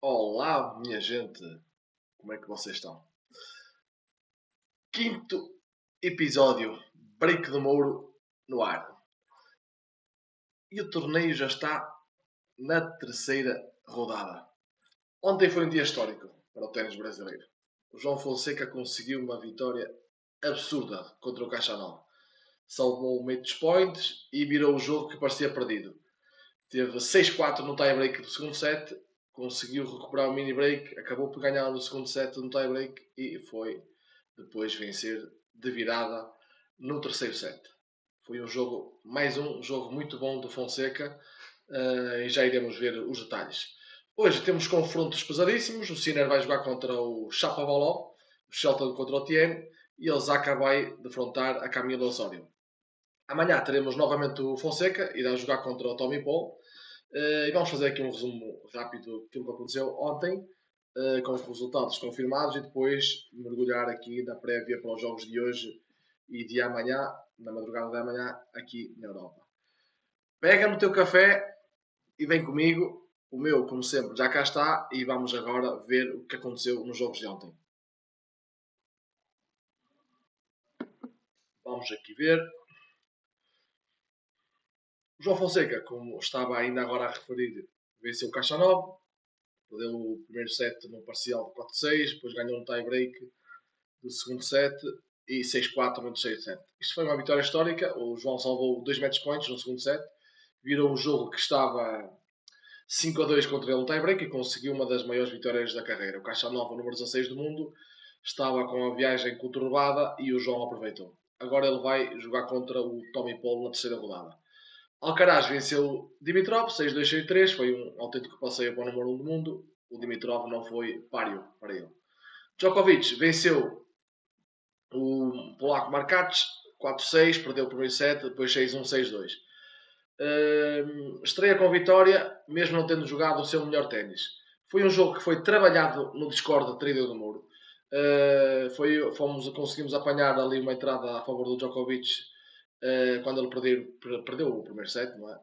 Olá, minha gente, como é que vocês estão? Quinto episódio, Break do Mouro no ar. E o torneio já está na terceira rodada. Ontem foi um dia histórico para o ténis brasileiro. O João Fonseca conseguiu uma vitória absurda contra o Caixa Nova. Salvou o match points e virou o jogo que parecia perdido. Teve 6-4 no tie-break do segundo set, conseguiu recuperar o mini-break, acabou por ganhar no segundo set no tie-break e foi depois vencer de virada no terceiro set. Foi um jogo, mais um jogo muito bom do Fonseca e já iremos ver os detalhes. Hoje temos confrontos pesadíssimos. O Sinner vai jogar contra o Shapovalov, o Shelton contra o Tien e o Zaka vai defrontar a Camila Osório. Amanhã teremos novamente o Fonseca, irá jogar contra o Tommy Paul. E vamos fazer aqui um resumo rápido daquilo que aconteceu ontem, com os resultados confirmados e depois mergulhar aqui na prévia para os jogos de hoje e de amanhã, na madrugada de amanhã, aqui na Europa. Pega no teu café e vem comigo. O meu, como sempre, já cá está e vamos agora ver o que aconteceu nos jogos de ontem. Vamos aqui ver. O João Fonseca, como estava ainda agora a referir, venceu o Caixa 9, perdeu o primeiro set no parcial de 4-6, depois ganhou um tie-break do segundo set e 6-4 no terceiro set. Isto foi uma vitória histórica. O João salvou 2 match points no segundo set, virou um jogo que estava 5-2 contra ele no tie-break e conseguiu uma das maiores vitórias da carreira. O Caixa Nova, número 16 do mundo, estava com a viagem conturbada e o João aproveitou. Agora ele vai jogar contra o Tommy Paul na terceira rodada. Alcaraz venceu Dimitrov 6-2, 6-3, foi um autêntico passeio para o número 1 do mundo. O Dimitrov não foi páreo para ele. Djokovic venceu o polaco Markakis 4-6, perdeu o primeiro set, depois 6-1, 6-2. Estreia com vitória, mesmo não tendo jogado o seu melhor ténis. Foi um jogo que foi trabalhado no Discord da Trilha do Muro. Conseguimos apanhar ali uma entrada a favor do Djokovic quando ele perdeu o primeiro set, não é?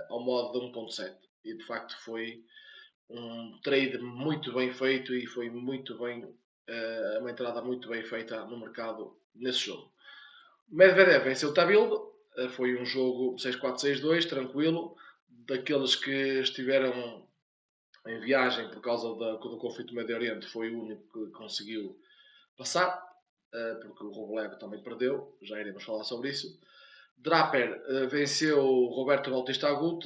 Ao modo de 1.7. E de facto foi um trade muito bem feito e foi muito bem uma entrada muito bem feita no mercado nesse jogo. Medvedev venceu o Tabildo, foi um jogo 6-4-6-2, tranquilo, daqueles que estiveram em viagem por causa do conflito do Médio Oriente, foi o único que conseguiu passar, porque o Rublev também perdeu, já iremos falar sobre isso. Draper venceu o Roberto Bautista Agut,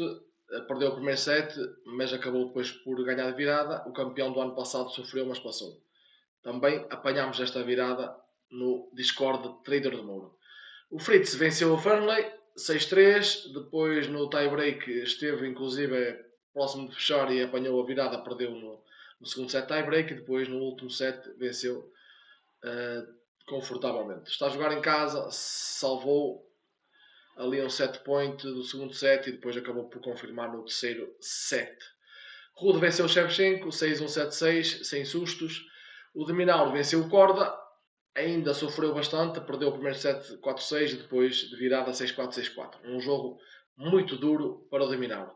perdeu o primeiro set, mas acabou depois por ganhar de virada. O campeão do ano passado sofreu, mas passou. Também apanhámos esta virada no Discord de Trader do Mouro. O Fritz venceu o Fernley 6-3, depois no tie-break esteve inclusive próximo de fechar e apanhou a virada, perdeu no segundo set tie-break e depois no último set venceu confortavelmente. Está a jogar em casa, salvou ali um set point do segundo set e depois acabou por confirmar no terceiro set. Rude venceu o Shevchenko 6-1, 7-6, sem sustos. O Deminaur venceu o Corda, ainda sofreu bastante, perdeu o primeiro set 4-6 e depois de virada 6-4, 6-4. Um jogo muito duro para o Deminaur.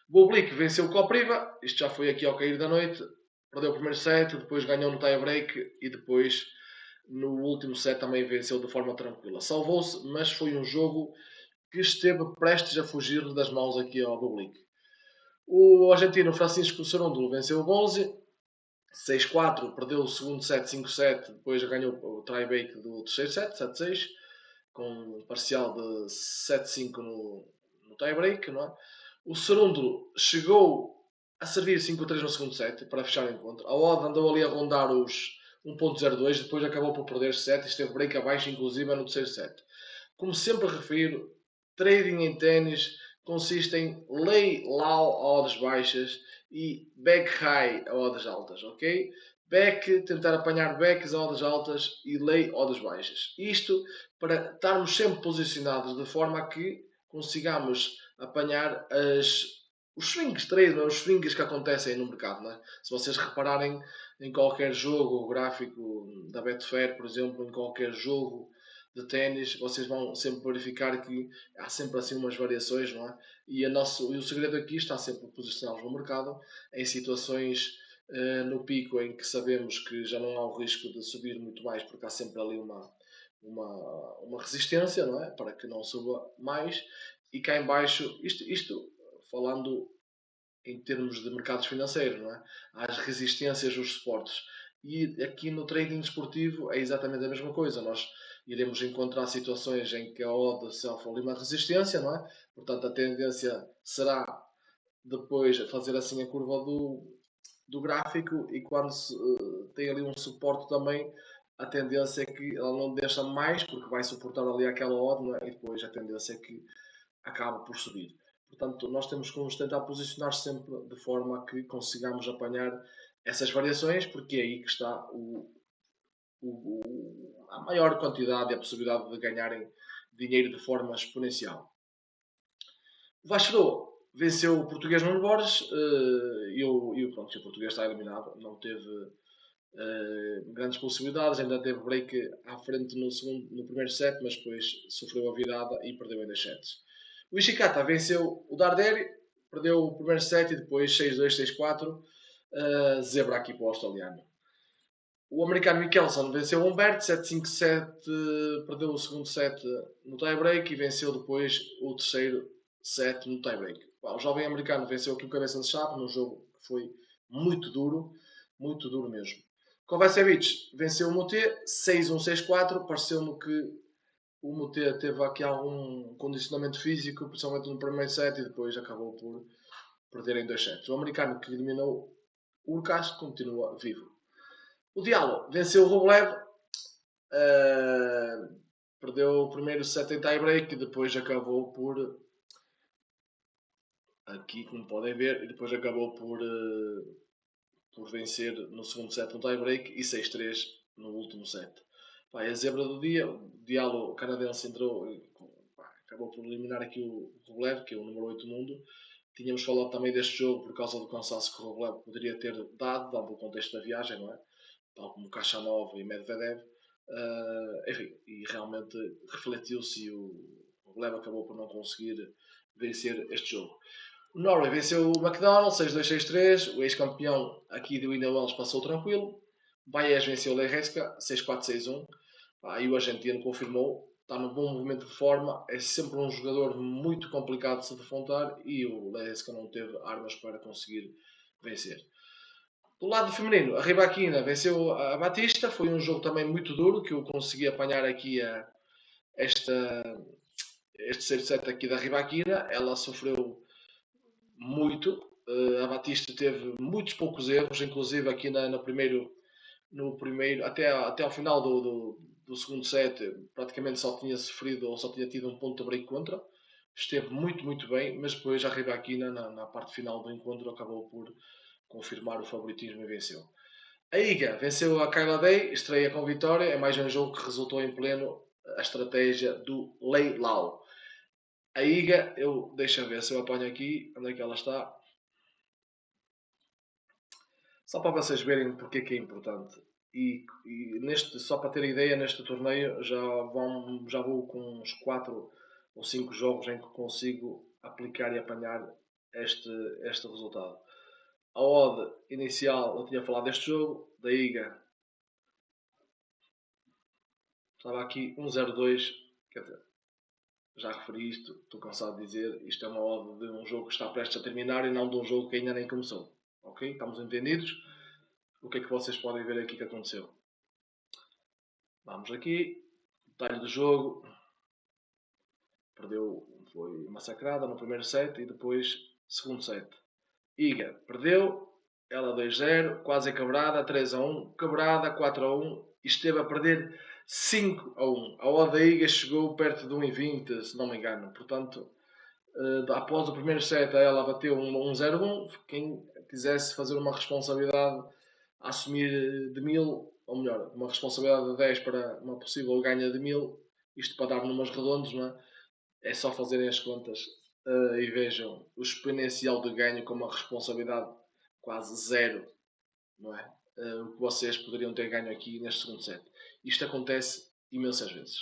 Bublik venceu o Kopriva, isto já foi aqui ao cair da noite, perdeu o primeiro set, depois ganhou no tie-break e depois no último set também venceu de forma tranquila. Salvou-se, mas foi um jogo que esteve prestes a fugir das mãos aqui ao Bublik. O argentino Francisco Cerúndulo venceu o Bonzi, 6-4, perdeu o segundo set 5-7, depois ganhou o tie-break do terceiro set, 7-6, com um parcial de 7-5 no tie-break, não é? O Cerúndulo chegou a servir 5-3 no segundo set para fechar o encontro. A Odd andou ali a rondar os 1.02, depois acabou por perder 7 e esteve break abaixo, inclusive no terceiro set. Como sempre refiro, trading em ténis consiste em lay low a odds baixas e back high a odds altas, ok? Back, tentar apanhar backs a odds altas e lay odds baixas. Isto para estarmos sempre posicionados de forma a que consigamos apanhar os swings trade, os swings que acontecem no mercado. Não é? Se vocês repararem em qualquer jogo, o gráfico da Betfair, por exemplo, em qualquer jogo de ténis, vocês vão sempre verificar que há sempre assim umas variações, não é? E o segredo aqui está sempre posicioná-los no mercado em situações no pico em que sabemos que já não há o risco de subir muito mais, porque há sempre ali uma resistência, não é? Para que não suba mais. E cá em baixo, isto falando em termos de mercados financeiros, não é? Às resistências dos suportes. E aqui no trading desportivo é exatamente a mesma coisa. Nós iremos encontrar situações em que a odd sofre ali uma resistência, não é? Portanto, a tendência será depois fazer assim a curva do gráfico e quando se, tem ali um suporte também, a tendência é que ela não deixa mais porque vai suportar ali aquela odd, não é? E depois a tendência é que acaba por subir. Portanto, nós temos que nos tentar posicionar sempre de forma a que consigamos apanhar essas variações, porque é aí que está a maior quantidade e a possibilidade de ganharem dinheiro de forma exponencial. O Vasco venceu o português Nuno Borges pronto, o português está eliminado, não teve grandes possibilidades, ainda teve break à frente no primeiro set, mas depois sofreu a virada e perdeu em 2 sets. O Ishikata venceu o Darderi, perdeu o primeiro set e depois 6-2, 6-4, zebra aqui para o australiano. O americano Mickelson venceu o Humbert, 7-5-7, perdeu o segundo set no tie-break e venceu depois o terceiro set no tie-break. O jovem americano venceu aqui o cabeça de chave num jogo que foi muito duro mesmo. Kovacevic venceu o Moutet, 6-1, 6-4, pareceu-me que o Moutet teve aqui algum condicionamento físico, principalmente no primeiro set, e depois acabou por perder em 2 sets. O americano que eliminou o Urcas continua vivo. O Diallo venceu o Rublev, perdeu o primeiro set em tie-break e depois acabou por, aqui como podem ver, e depois acabou por vencer no segundo set no tie-break e 6-3 no último set. Pá, é a zebra do dia, o Diallo canadense entrou, acabou por eliminar aqui o Rublev, que é o número 8 do mundo. Tínhamos falado também deste jogo por causa do cansaço que o Rublev poderia ter dado o contexto da viagem, não é? Tal como Kachanov e Medvedev. Enfim, e realmente refletiu-se e o Rublev acabou por não conseguir vencer este jogo. O Norway venceu o McDonald 6-2, 6-3. O ex-campeão aqui do Indian Wells passou tranquilo. Baez venceu o Lerreska 6-4, 6-1. E o argentino confirmou, está num bom movimento de forma, é sempre um jogador muito complicado de se defrontar e o Lerreska não teve armas para conseguir vencer. Do lado feminino, a Ribaquina venceu a Batista, foi um jogo também muito duro, que eu consegui apanhar aqui este terceiro set aqui da Ribaquina. Ela sofreu muito, a Batista teve muitos poucos erros, inclusive aqui no primeiro até ao final do segundo set, praticamente só tinha sofrido ou só tinha tido um ponto de break contra. Esteve muito bem, mas depois a Ribaquina na parte final do encontro acabou por confirmar o favoritismo e venceu. A IGA venceu a Kyla Day, estreia com vitória. É mais um jogo que resultou em pleno a estratégia do Lei Lau. A IGA, deixa ver se eu apanho aqui, onde é que ela está. Só para vocês verem porque é que é importante. Só para ter ideia, neste torneio já vou com uns 4 ou 5 jogos em que consigo aplicar e apanhar este resultado. A odd inicial, eu tinha falado deste jogo, da IGA, estava aqui 1,02, quer dizer, já referi isto, estou cansado de dizer, isto é uma odd de um jogo que está prestes a terminar e não de um jogo que ainda nem começou. Ok? Estamos entendidos? O que é que vocês podem ver aqui que aconteceu? Vamos aqui, detalhe do jogo, perdeu, foi massacrada no primeiro set e depois segundo set. Iga perdeu, ela 2-0, quase quebrada, 3-1, quebrada, 4-1, e esteve a perder 5-1. A odd da Iga chegou perto de 1,20, se não me engano. Portanto, após o primeiro set, ela bateu um 0-1. Quem quisesse fazer uma responsabilidade a assumir de 1000, ou melhor, uma responsabilidade de 10 para uma possível ganha de 1000, isto para dar números redondos, não é? É só fazerem as contas e vejam o exponencial de ganho com uma responsabilidade quase zero, não é? O que vocês poderiam ter ganho aqui neste segundo set. Isto acontece imensas vezes.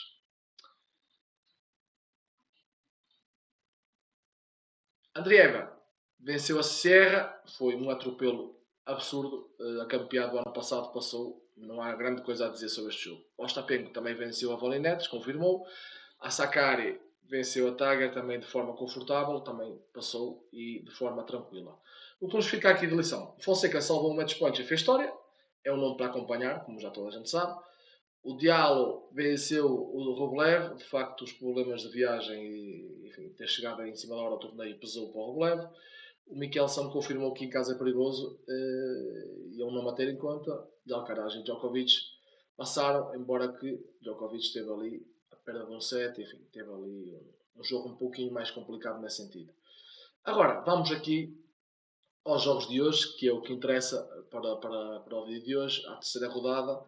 Andrieva venceu a Serra, foi um atropelo absurdo. A campeã do ano passado passou. Não há grande coisa a dizer sobre este jogo. O Ostapenko também venceu a Volinetes, confirmou. A Sakari venceu a Tiger também de forma confortável, também passou e de forma tranquila. O que nos fica aqui de lição? Fonseca salvou um match point e fez história. É um nome para acompanhar, como já toda a gente sabe. O Diallo venceu o Rublev. De facto, os problemas de viagem e enfim, ter chegado em cima da hora ao torneio pesou para o Rublev. O Michelson confirmou que em casa é perigoso e é um nome a ter em conta. De Alcaraz e Djokovic passaram, embora que Djokovic esteve ali a perda de um set, enfim, teve ali um jogo um pouquinho mais complicado nesse sentido. Agora, vamos aqui aos jogos de hoje, que é o que interessa para o vídeo de hoje, a terceira rodada.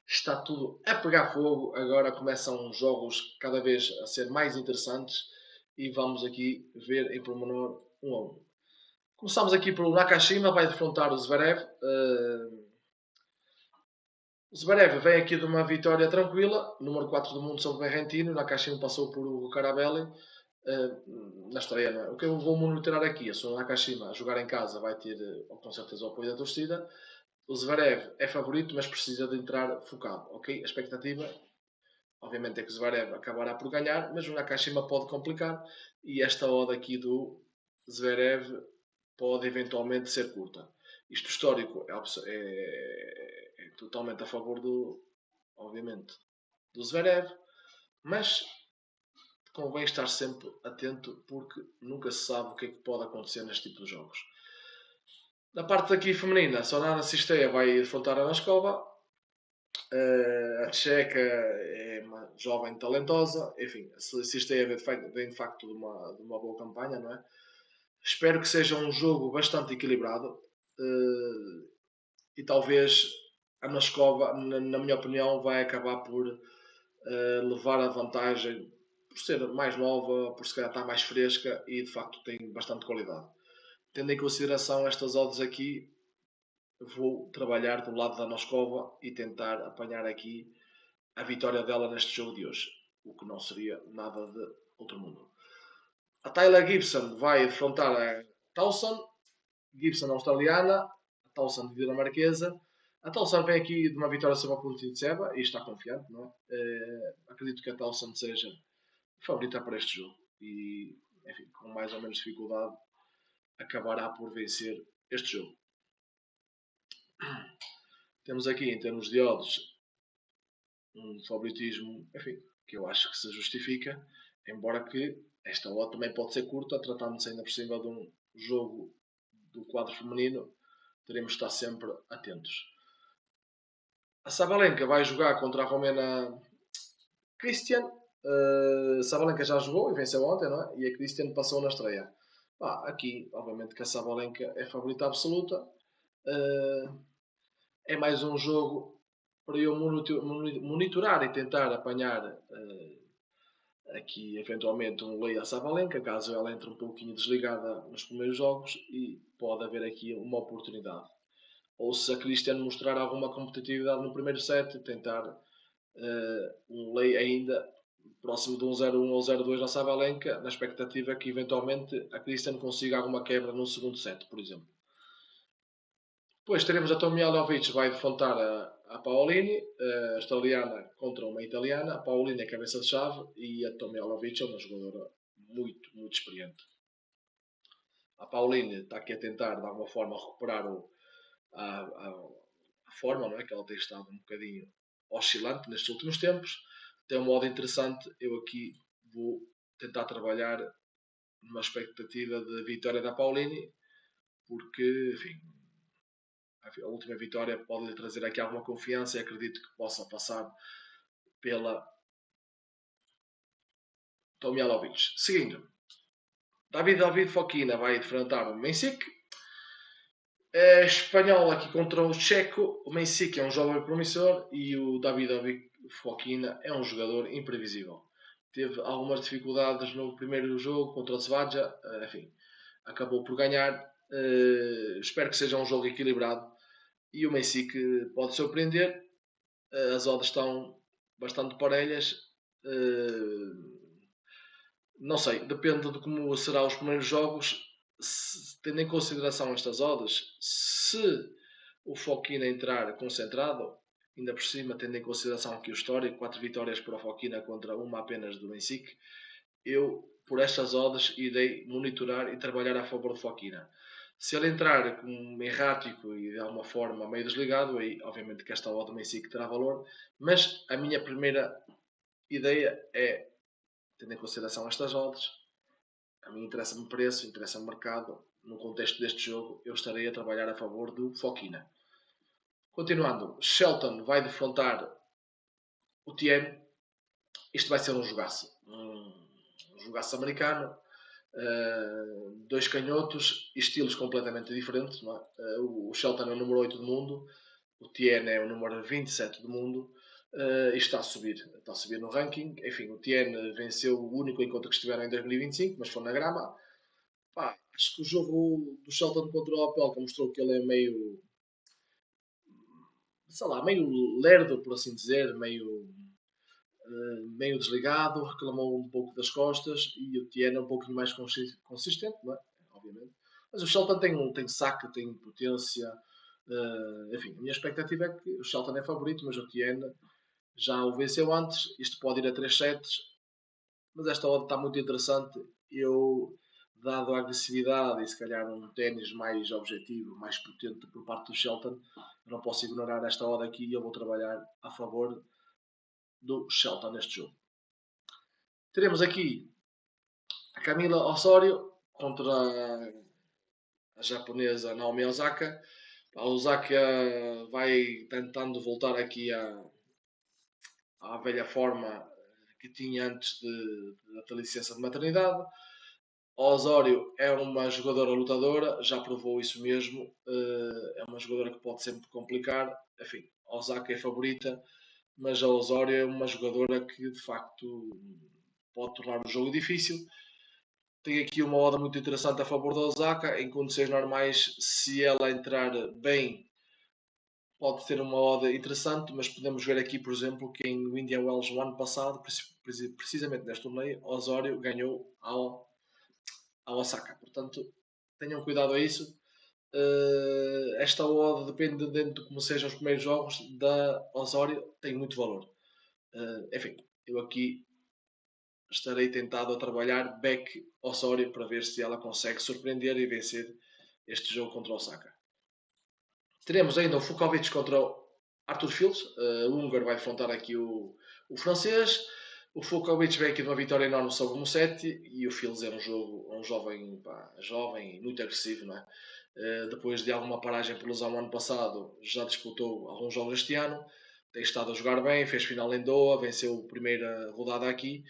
Está tudo a pegar fogo, agora começam os jogos cada vez a ser mais interessantes e vamos aqui ver em pormenor um a um. Começamos aqui pelo Nakashima, vai defrontar o Zverev. O Zverev vem aqui de uma vitória tranquila, número 4 do mundo sobre o Berrentino. Nakashima passou por o Carabelli na estreia. Não é? O que eu vou monitorar aqui é se o Nakashima a jogar em casa vai ter com certeza o apoio da torcida. O Zverev é favorito, mas precisa de entrar focado. Ok? A expectativa, obviamente, é que o Zverev acabará por ganhar, mas o Nakashima pode complicar. E esta odd aqui do Zverev pode eventualmente ser curta. Isto histórico é totalmente a favor obviamente, do Zverev, mas convém estar sempre atento porque nunca se sabe o que é que pode acontecer neste tipo de jogos. Na parte aqui feminina, Sorana Cisteia vai enfrentar a Anaskova. A tcheca é uma jovem talentosa. Enfim, a Cisteia vem de facto de uma boa campanha, não é? Espero que seja um jogo bastante equilibrado e talvez a Anaskova, na minha opinião, vai acabar por levar a vantagem por ser mais nova, por se calhar estar mais fresca e de facto tem bastante qualidade. Tendo em consideração estas odds aqui, vou trabalhar do lado da Noscova e tentar apanhar aqui a vitória dela neste jogo de hoje, o que não seria nada de outro mundo. A Tyler Gibson vai defrontar a Towson, Gibson australiana, a Towson dinamarquesa. A Towson vem aqui de uma vitória sobre a Kuznetsova e está confiante, não é? Acredito que a Towson seja favorita para este jogo e, enfim, com mais ou menos dificuldade, acabará por vencer este jogo. Temos aqui, em termos de odds, um favoritismo, enfim, que eu acho que se justifica, embora que esta odd também pode ser curta, tratando-se ainda por cima de um jogo do quadro feminino, teremos de estar sempre atentos. A Sabalenka vai jogar contra a romena Christian. Sabalenka já jogou e venceu ontem, não é? E a Christian passou na estreia. Aqui, obviamente, que a Sabalenka é favorita absoluta. É mais um jogo para eu monitorar e tentar apanhar aqui, eventualmente, um lei à Sabalenka, caso ela entre um pouquinho desligada nos primeiros jogos e pode haver aqui uma oportunidade. Ou se a Christian mostrar alguma competitividade no primeiro set, tentar um lei ainda próximo de um 0-1 ou 0-2 na Sabalenka, na expectativa que eventualmente a Christian consiga alguma quebra no segundo set, por exemplo. Depois teremos a Tomljanovic vai defrontar a Paolini, a australiana contra uma italiana. A Paolini é cabeça de chave e a Tomljanovic é uma jogadora muito, muito experiente. A Paolini está aqui a tentar, de alguma forma, recuperar a forma, não é? Que ela tem estado um bocadinho oscilante nestes últimos tempos. Tem um modo interessante. Eu aqui vou tentar trabalhar numa expectativa de vitória da Paolini, porque, enfim, a última vitória pode lhe trazer aqui alguma confiança e acredito que possa passar pela Tomljanovic. Seguindo, David Fokina vai enfrentar o Mensik. Espanhol aqui contra o Checo. O Mensik é um jovem promissor e o David Fokina é um jogador imprevisível. Teve algumas dificuldades no primeiro jogo contra o Svaja, enfim, acabou por ganhar. Espero que seja um jogo equilibrado e o Mensik pode surpreender. As odds estão bastante parelhas. Não sei, depende de como serão os primeiros jogos. Tendo em consideração estas odds, se o Fokina entrar concentrado, ainda por cima, tendo em consideração aqui o histórico, 4 vitórias para o Fokina contra uma apenas do Benfica, eu, por estas odds, irei monitorar e trabalhar a favor do Fokina. Se ele entrar como errático e de alguma forma meio desligado, aí obviamente que esta odd do Benfica terá valor, mas a minha primeira ideia é, tendo em consideração estas odds, a mim interessa-me o preço, interessa-me o mercado. No contexto deste jogo, eu estarei a trabalhar a favor do Fokina. Continuando, Shelton vai defrontar o Tien. Isto vai ser um jogaço. Um jogaço americano. Dois canhotos, estilos completamente diferentes. Não é? O Shelton é o número 8 do mundo. O Tien é o número 27 do mundo. E está a subir no ranking. Enfim, o Tien venceu o único encontro que estiveram em 2025, mas foi na grama. Pá, acho que o jogo do Shelton contra o Opelka mostrou que ele é meio, sei lá, meio lerdo, por assim dizer, meio desligado, reclamou um pouco das costas e o Tiena um pouquinho mais consistente, não é? Obviamente. Mas o Shelton tem saque, tem potência. Enfim, a minha expectativa é que o Shelton é favorito, mas o Tiena já o venceu antes. Isto pode ir a 3 sets, mas esta odd está muito interessante. Eu, dado a agressividade e se calhar um ténis mais objetivo, mais potente por parte do Shelton, não posso ignorar esta odd aqui e eu vou trabalhar a favor do Shelton neste jogo. Teremos aqui a Camila Osório contra a japonesa Naomi Osaka. A Osaka vai tentando voltar aqui à velha forma que tinha antes da ter licença de maternidade. A Osório é uma jogadora lutadora, já provou isso mesmo. É uma jogadora que pode sempre complicar. Enfim, a Osaka é favorita, mas a Osório é uma jogadora que de facto pode tornar o jogo difícil. Tem aqui uma oda muito interessante a favor da Osaka. Em condições normais, se ela entrar bem, pode ter uma oda interessante, mas podemos ver aqui, por exemplo, que em Indian Wells no ano passado, precisamente neste torneio, Osório ganhou a Osaka. Portanto, tenham cuidado a isso. Esta odd, depende de como sejam os primeiros jogos da Osório, tem muito valor. Enfim, eu aqui estarei tentado a trabalhar back Osório para ver se ela consegue surpreender e vencer este jogo contra o Osaka. Teremos ainda o Fukovic contra o Arthur Fields. O húngaro vai defrontar aqui o francês. O Fukovic vem aqui de uma vitória enorme sobre o Musetti e o Fields é um jovem, jovem e muito agressivo, não é? Depois de alguma paragem por lesão no ano passado, já disputou alguns jogos este ano. Tem estado a jogar bem, fez final em Doha, venceu a primeira rodada aqui.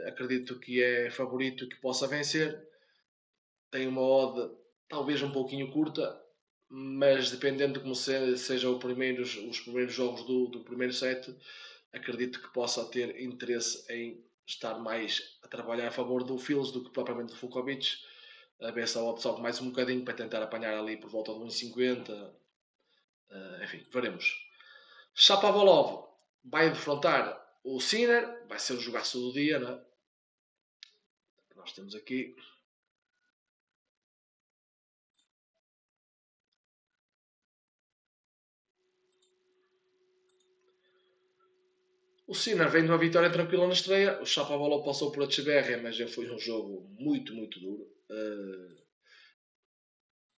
Acredito que é favorito que possa vencer. Tem uma odd talvez um pouquinho curta, mas dependendo de como sejam os primeiros jogos do primeiro set, acredito que possa ter interesse em estar mais a trabalhar a favor do Fields do que propriamente do Fukovic. A ver se a odd sobe mais um bocadinho para tentar apanhar ali por volta de 1,50. Enfim, veremos. Shapovalov vai defrontar o Sinner, vai ser o jogaço do dia, não é? Nós temos aqui o Sinner vem de uma vitória tranquila na estreia. O Shapovalov passou por a Echeverria, mas já foi um jogo muito, muito duro.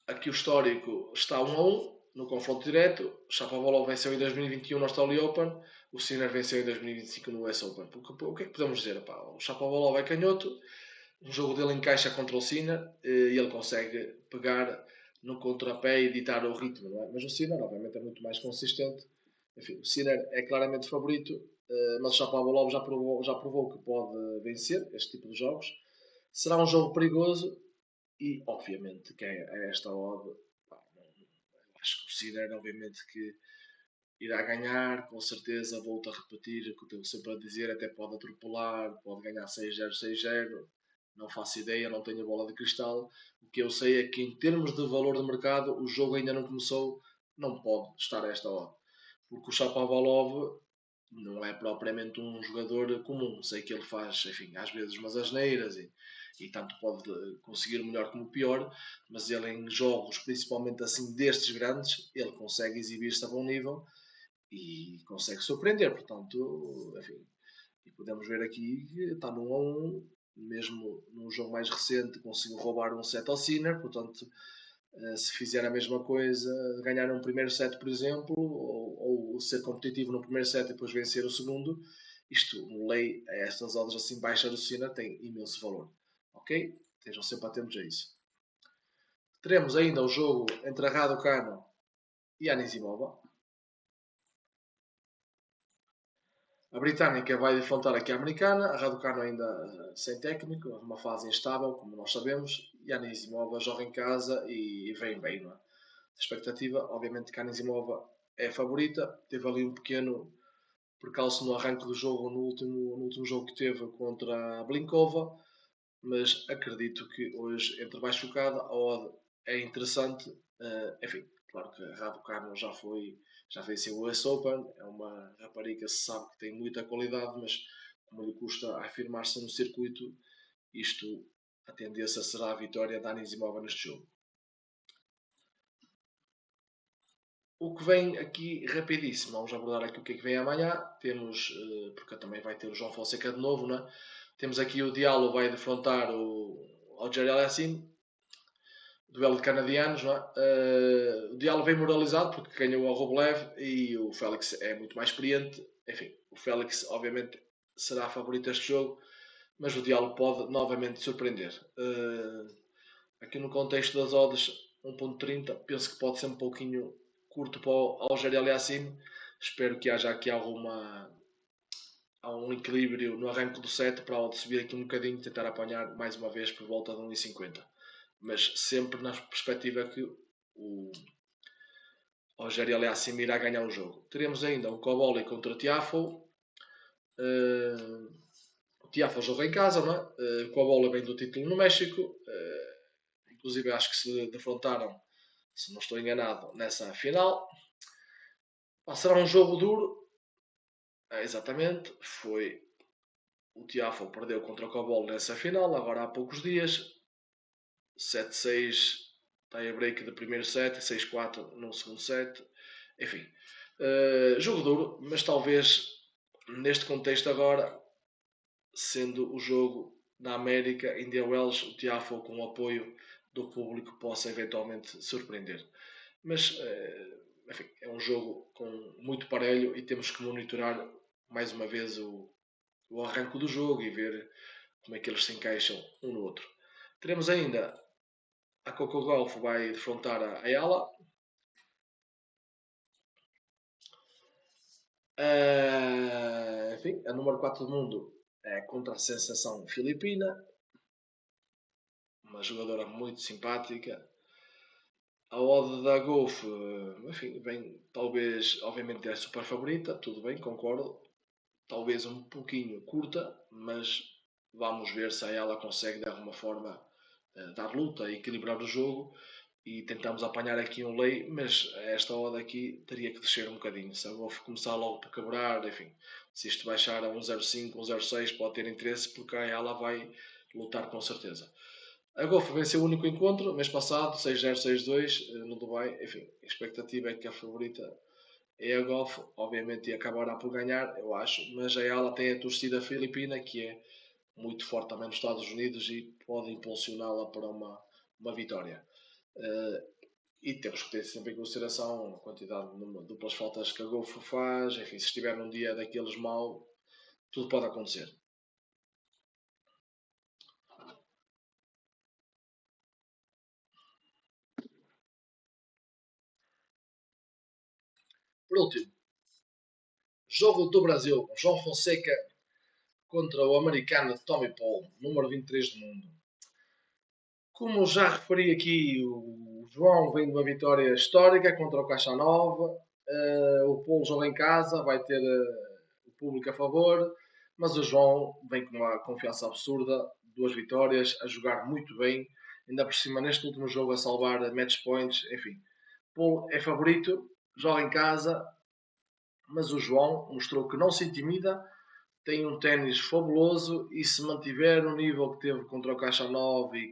Aqui o histórico está 1-1 no confronto direto. O Shapovalov venceu em 2021 no Australia Open. O Sinner venceu em 2025 no US Open. O que é que podemos dizer? Pá? O Shapovalov é canhoto. O jogo dele encaixa contra o Sinner e ele consegue pegar no contrapé e ditar o ritmo. Não é? Mas o Sinner, obviamente, é muito mais consistente. Enfim, o Sinner é claramente favorito, mas o Shapovalov já provou que pode vencer este tipo de jogos. Será um jogo perigoso e, obviamente, que é esta odd. Acho que o Sinner, obviamente, que irá ganhar, com certeza. Volto a repetir o que eu tenho sempre a dizer: até pode atropelar, pode ganhar 6-0, 6-0. Não faço ideia, não tenho a bola de cristal. O que eu sei é que, em termos de valor de mercado, o jogo ainda não começou, não pode estar a esta hora. Porque o Shapovalov não é propriamente um jogador comum. Sei que ele faz, enfim, às vezes umas asneiras e tanto pode conseguir o melhor como o pior, mas ele em jogos, principalmente assim destes grandes, ele consegue exibir-se a bom nível e consegue surpreender, portanto, enfim, e podemos ver aqui que está no 1-1, mesmo num jogo mais recente conseguiu roubar um set ao Sinner, portanto, se fizer a mesma coisa, ganhar um primeiro set, por exemplo, ou ser competitivo no primeiro set e depois vencer o segundo, isto, no lei, a estas odds assim baixas do Sinner tem imenso valor. Ok? Estejam sempre atentos a isso. Teremos ainda o jogo entre a Raducanu e a Anisimova. A britânica vai defrontar aqui a americana, a Raducanu ainda sem técnico, numa fase instável, como nós sabemos, e a Anisimova joga em casa e vem bem, não é? A expectativa, obviamente, que a Anisimova é a favorita, teve ali um pequeno percalço no arranque do jogo, no último jogo que teve contra a Blinkova, mas acredito que hoje, entre mais focada, a odd é interessante. Enfim, claro que a Raducanu já venceu o US Open, é uma rapariga que se sabe que tem muita qualidade, mas como lhe custa afirmar-se no circuito, isto, a tendência será a vitória da Anisimova neste jogo. O que vem aqui rapidíssimo, vamos abordar aqui o que é que vem amanhã. Temos, porque também vai ter o João Fonseca de novo, né? Temos aqui o Diallo vai defrontar o Algeri Aliassime, duelo de canadianos, não é? O Diallo vem moralizado porque ganhou ao Rublev e o Félix é muito mais experiente. Enfim, o Félix obviamente será favorito deste jogo, mas o Diallo pode novamente surpreender. Aqui no contexto das odds 1.30, penso que pode ser um pouquinho curto para o Algeri Aliassime. Espero que haja aqui há um equilíbrio no arranque do set para a odd subir aqui um bocadinho e tentar apanhar mais uma vez por volta de 1,50. Mas sempre na perspectiva que o Algeri Aliassime irá ganhar o jogo. Teremos ainda o Coboli contra o Tiafoe. O Tiafoe joga em casa, não é? O Coboli vem do título no México. Inclusive acho que se defrontaram, se não estou enganado, nessa final. Será um jogo duro. Exatamente. O Tiafoe perdeu contra o Cobol nessa final, agora há poucos dias. 7-6 tie break do primeiro set, 6-4 no segundo set. Enfim, jogo duro, mas talvez neste contexto agora, sendo o jogo na América, India Wells, o Tiafoe com o apoio do público possa eventualmente surpreender. Mas, enfim, é um jogo com muito parelho e temos que monitorar mais uma vez o arranque do jogo e ver como é que eles se encaixam um no outro. Teremos ainda a Coco Golf vai defrontar a Ayala. Enfim, a número 4 do mundo é contra a sensação filipina, uma jogadora muito simpática. A odd da Golf, enfim, vem talvez, obviamente é a super favorita, tudo bem, concordo. Talvez um pouquinho curta, mas vamos ver se a ela consegue de alguma forma dar luta e equilibrar o jogo e tentamos apanhar aqui um lei, mas esta odd aqui teria que descer um bocadinho. Se a Golf começar logo por quebrar, enfim, se isto baixar a 1,05, 1,06 pode ter interesse porque a ela vai lutar com certeza. A Golf venceu o único encontro, mês passado, 6-0, 6-2 no Dubai. Enfim, a expectativa é que a favorita é a Golf, obviamente acabará por ganhar, eu acho, mas ela tem a torcida filipina que é muito forte também nos Estados Unidos e pode impulsioná-la para uma vitória. E temos que ter sempre em consideração a quantidade de duplas faltas que a Golf faz, enfim, se estiver num dia daqueles mal, tudo pode acontecer. Por último, jogo do Brasil, João Fonseca contra o americano Tommy Paul, número 23 do mundo. Como já referi aqui, o João vem de uma vitória histórica contra o Caixa Nova. O Paulo joga em casa, vai ter o público a favor, mas o João vem com uma confiança absurda, duas vitórias, a jogar muito bem, ainda por cima neste último jogo a salvar match points, enfim. Paulo é favorito, joga em casa, mas o João mostrou que não se intimida, tem um ténis fabuloso e se mantiver no nível que teve contra o Caixa 9 e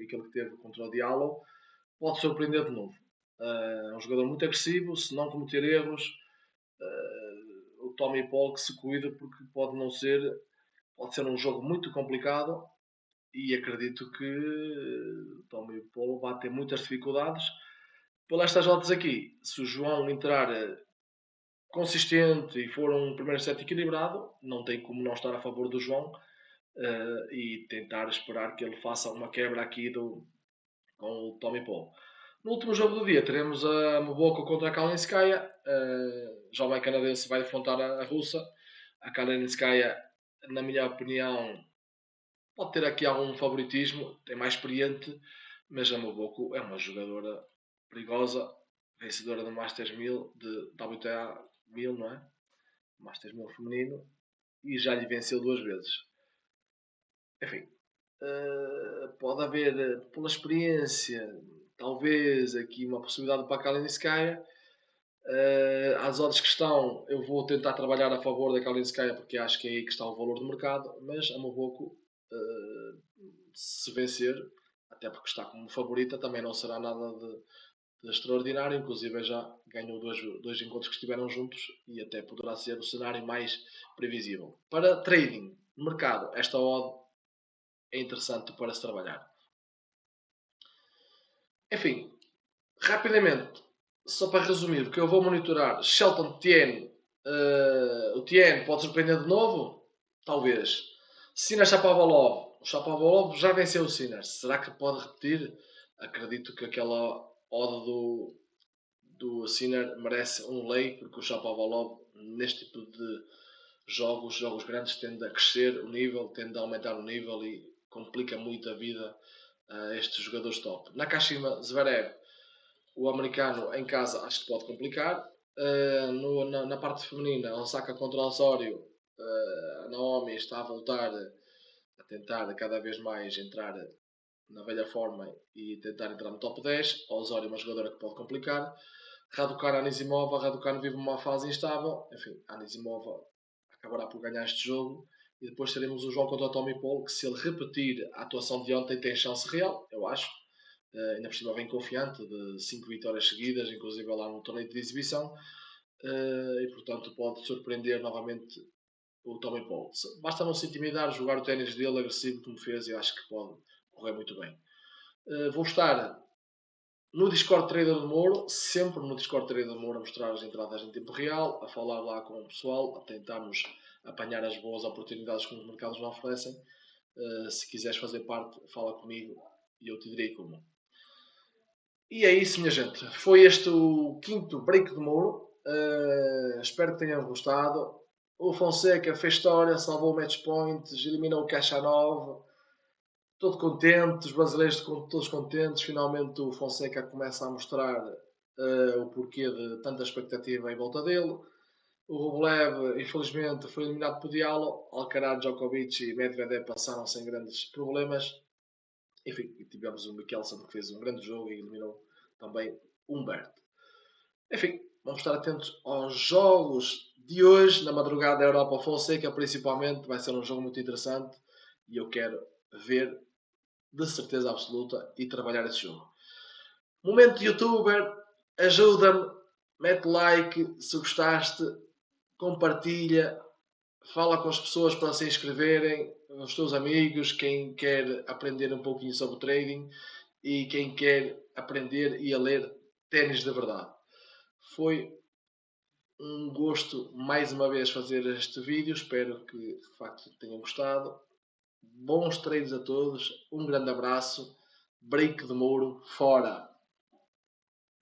aquele que teve contra o Diallo, pode surpreender de novo. É um jogador muito agressivo, se não cometer erros, o Tommy Paul que se cuida porque pode ser um jogo muito complicado e acredito que o Tommy Paul vai ter muitas dificuldades. Pelas estas odds aqui, se o João entrar consistente e for um primeiro set equilibrado, não tem como não estar a favor do João e tentar esperar que ele faça uma quebra aqui com o Tommy Paul. No último jogo do dia teremos a Moboko contra a Kalinskaya. Jovem canadense vai defrontar a russa. A Kalinskaya, na minha opinião, pode ter aqui algum favoritismo, é mais experiente, mas a Moboko é uma jogadora perigosa, vencedora do Masters 1000, de WTA 1000, não é? Masters 1000 feminino, e já lhe venceu 2 vezes. Enfim, pode haver, pela experiência, talvez aqui uma possibilidade para a Kalinskaya. Às odds que estão, eu vou tentar trabalhar a favor da Kalinskaya porque acho que é aí que está o valor do mercado, mas a Moboko, se vencer, até porque está como favorita, também não será nada de extraordinário, inclusive já ganhou dois encontros que estiveram juntos e até poderá ser o cenário mais previsível. Para trading, mercado, esta odd é interessante para se trabalhar. Enfim, rapidamente, só para resumir, o que eu vou monitorar, Shelton Tien, o Tien pode surpreender de novo? Talvez. Sinner Shapovalov, o Shapovalov já venceu o Sinner, será que pode repetir? Acredito que aquela odd do Sinner merece um lei, porque o Shapovalov neste tipo de jogos grandes tende a crescer o nível, tende a aumentar o nível e complica muito a vida a estes jogadores top. Nakashima Zverev, o americano em casa acho que pode complicar. Na parte feminina, Osaka contra o Osório, a Naomi está a voltar a tentar cada vez mais entrar na velha forma e tentar entrar no top 10. A Osório é uma jogadora que pode complicar. Raducanu Anisimova, Raducanu vive uma fase instável. Enfim, a Anisimova acabará por ganhar este jogo. E depois teremos o João contra o Tommy Paul, que se ele repetir a atuação de ontem tem chance real, eu acho. Ainda por cima bem confiante, de 5 vitórias seguidas, inclusive lá no torneio de exibição. E portanto pode surpreender novamente o Tommy Paul. Basta não se intimidar, jogar o ténis dele agressivo como fez, e eu acho que pode correr muito bem. Vou estar no Discord Trader do Moro, sempre no Discord Trader do Moro, a mostrar as entradas em tempo real, a falar lá com o pessoal, a tentarmos apanhar as boas oportunidades que os mercados nos oferecem. Se quiseres fazer parte, fala comigo e eu te direi como. E é isso, minha gente. Foi este o quinto break do Moro. Espero que tenham gostado. O Fonseca fez história, salvou o match point, eliminou o Caixa 9. Todo contente, os brasileiros todos contentes. Finalmente o Fonseca começa a mostrar o porquê de tanta expectativa em volta dele. O Rublev, infelizmente, foi eliminado por Diallo. Alcaraz, Djokovic e Medvedev passaram sem grandes problemas. Enfim, tivemos o Michelsen que fez um grande jogo e eliminou também Humberto. Enfim, vamos estar atentos aos jogos de hoje, na madrugada da Europa Fonseca, principalmente. Vai ser um jogo muito interessante e eu quero ver de certeza absoluta e trabalhar esse jogo. Momento de youtuber, ajuda-me, mete like se gostaste, compartilha, fala com as pessoas para se inscreverem, os teus amigos, quem quer aprender um pouquinho sobre trading e quem quer aprender e a ler ténis de verdade. Foi um gosto mais uma vez fazer este vídeo, espero que de facto tenham gostado. Bons treinos a todos, um grande abraço, break de Moro, fora!